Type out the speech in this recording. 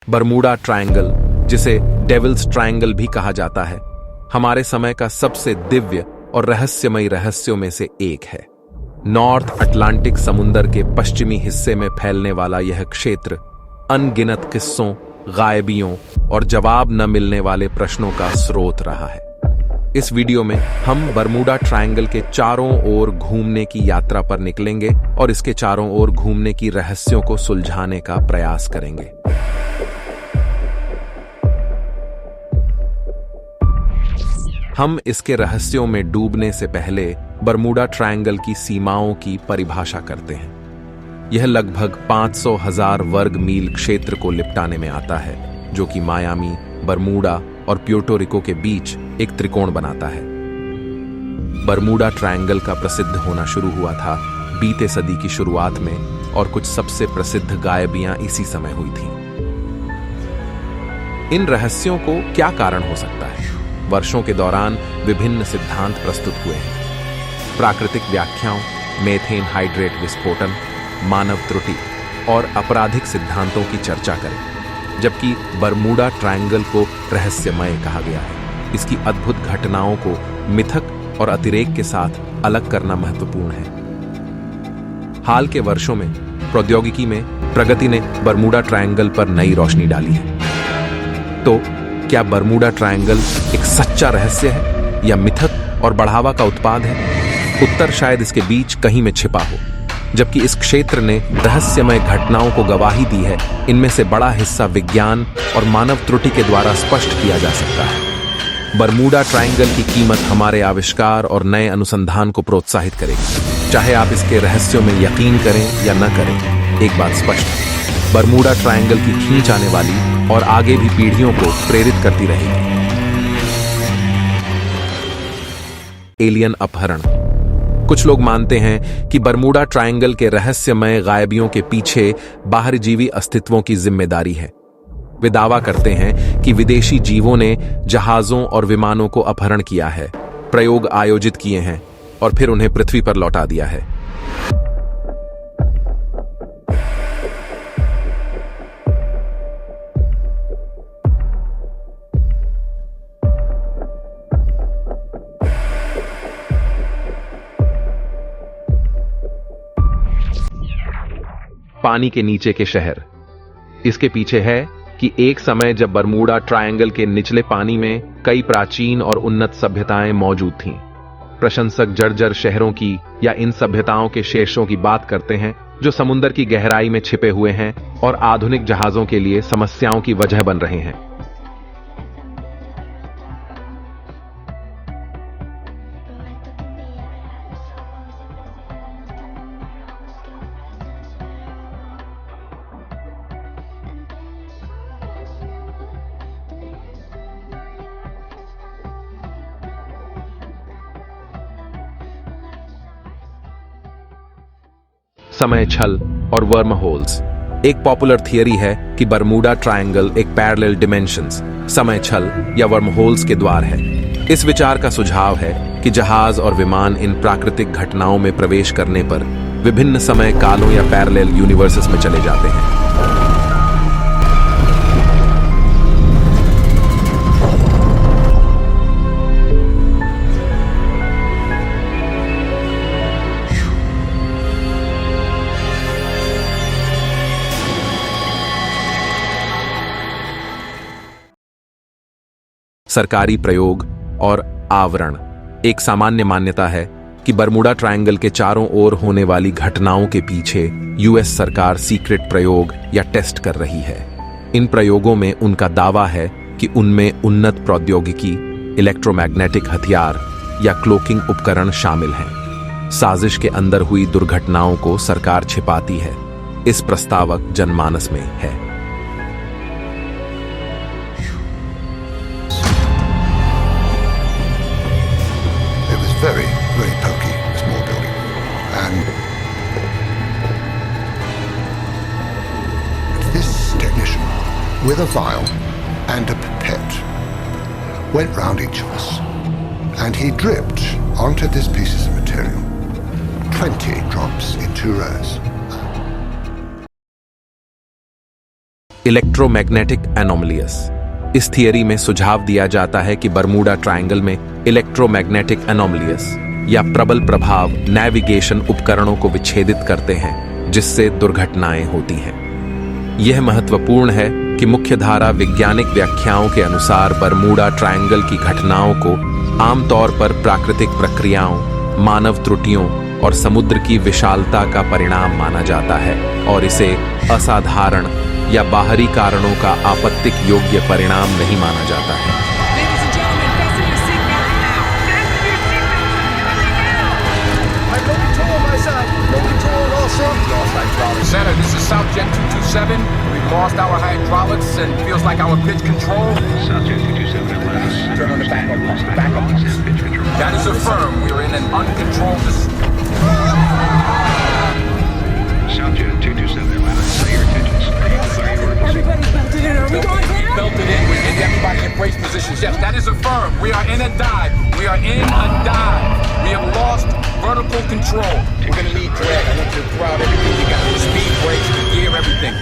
Bermuda triangle, जिसे devils triangle भी कहा जाता है, हमारे समय का सबसे दिव्य और रहस्यमयी रहस्यों में से एक है। नॉर्थ अटलांटिक समुंदर के पश्चिमी हिस्से में फैलने वाला यह क्षेत्र अनगिनत किस्सों, गायबियों और जवाब न मिलने वाले प्रश्नों का स्रोत रहा है। इस वीडियो में हम बरमूडा ट्रायंगल के चारों ओर घूमने की यात्रा पर निकलेंगे और इसके चारों ओर घूमने की रहस्यों को सुलझाने का प्रयास करेंगे। हम इसके रहस्यों में डूबने से पहले बरमूडा ट्रायंगल की सीमाओं की परिभाषा करते हैं। यह लगभग 500,000 वर्ग मील क्षेत्र को लिपटाने में आता है, जो कि मायामी, बरमूडा और प्यूर्टो रिको के बीच एक त्रिकोण बनाता है। बरमूडा ट्रायंगल का प्रसिद्ध होना शुरू हुआ था बीते सदी की शुरुआत में, और कुछ सबसे प्रसिद्ध गायबियां इसी समय हुई थीं। इन रहस्यों को क्या कारण हो सकता है? वर्षों के दौरान विभिन्न सिद्धांत प्रस्तुत हुए हैं। प्राकृतिक व्याख्याओं, मेथेन हाइड्रेट विस्फोटन, मानव त्रुटि और आपराधिक सिद्धांतों की चर्चा करें। जबकि बरमूडा ट्रायंगल को रहस्यमय कहा गया है। इसकी अद्भुत घटनाओं को मिथक और अतिरेक के साथ अलग करना महत्वपूर्ण है। हाल के वर्षों में प्रौद्योगिकी में प्रगति ने बरमूडा ट्रायंगल पर नई रोशनी डाली है। तो क्या बरमूडा ट्रायंगल एक सच्चा रहस्य है या मिथक और बढ़ावा का उत्पाद है? उत्तर शायद इसके बीच कहीं में छिपा हो। जबकि इस क्षेत्र ने रहस्यमय घटनाओं को गवाही दी है, इनमें से बड़ा हिस्सा विज्ञान और मानव त्रुटि के द्वारा स्पष्ट किया जा सकता है। बरमूडा ट्रायंगल की कीमत हमारे आविष्कार और नए अनुसंधान को प्रोत्साहित करेगी। चाहे आप इसके रहस्यों में यकीन करें या न करें, एक बात स्पष्ट है, बरमूडा ट्रायंगल की खींच आने वाली और आगे भी पीढ़ियों को प्रेरित करती रहेगी। एलियन अपहरण। कुछ लोग मानते हैं कि बरमूडा ट्रायंगल के रहस्यमय गायबियों के पीछे बाहरी जीवी अस्तित्वों की जिम्मेदारी है। वे दावा करते हैं कि विदेशी जीवों ने जहाजों और विमानों को अपहरण किया है, प्रयोग आयोजित किए हैं और फिर उन्हें पृथ्वी पर लौटा दिया है। पानी के नीचे के शहर। इसके पीछे है कि एक समय जब बरमूडा ट्रायंगल के निचले पानी में कई प्राचीन और उन्नत सभ्यताएं मौजूद थीं। प्रशंसक जर्जर शहरों की या इन सभ्यताओं के शेषों की बात करते हैं जो समुद्र की गहराई में छिपे हुए हैं और आधुनिक जहाजों के लिए समस्याओं की वजह बन रहे हैं। समय छल और वर्म होल्स। एक पॉपुलर थियरी है कि बरमूडा ट्रायंगल एक पैरेलल डिमेंशंस, समय छल या वर्म होल्स के द्वार है। इस विचार का सुझाव है कि जहाज और विमान इन प्राकृतिक घटनाओं में प्रवेश करने पर विभिन्न समय कालों या पैरेलल यूनिवर्सेस में चले जाते हैं। सरकारी प्रयोग और आवरण। एक सामान्य मान्यता है कि बरमूडा ट्रायंगल के चारों ओर होने वाली घटनाओं के पीछे यूएस सरकार सीक्रेट प्रयोग या टेस्ट कर रही है। इन प्रयोगों में उनका दावा है कि उनमें उन्नत प्रौद्योगिकी, इलेक्ट्रोमैग्नेटिक हथियार या क्लोकिंग उपकरण शामिल हैं। साजिश के अंदर हुई दुर्घटनाओं को सरकार छिपाती है। इस प्रस्तावक जनमानस में है। Very, very pokey, small building. And this technician, with a vial and a pipette, went round each of us. And he dripped onto this pieces of material 20 drops in 2 rows. Electromagnetic एनोमलियस। इस theory में सुझाव दिया जाता है कि Bermuda triangle में electromagnetic एनोमलियस या प्रबल प्रभाव नेविगेशन उपकरणों को विच्छेदित करते हैं, जिससे दुर्घटनाएं होती हैं। यह महत्वपूर्ण है कि मुख्यधारा वैज्ञानिक व्याख्याओं के अनुसार बरमूडा ट्रायंगल की घटनाओं को आमतौर पर प्राकृतिक प्रक्रियाओं, मानव त्रुटियों और समुद्र की विशालता का परिणाम माना जाता है और इसे असाधारण या बाहरी कारणों का आपत्तिक योग्य परिणाम नहीं माना जाता है। Ladies and gentlemen, fasten your seatbelts now. Fasten your seatbelts now. I'm no control on my side. No control on all cylinders. Lost hydraulics. Center, this is Southjet 227. We've lost our hydraulics and feels like our pitch control. Southjet 227 Atlantis. Turn on the backup pump. Lost Backup hydraulics pump. and pitch control. That is affirmed. We're in an uncontrolled Southjet 227 Atlantis. Say your intentions. Everybody belted in. Are we going down? belted in. We're getting everybody in brace positions. Yes, that is affirmed. We are in a dive. We are in a dive. We have lost vertical control. We're going to need drag. I want you to throw out everything you got. The speed brakes, the gear, everything.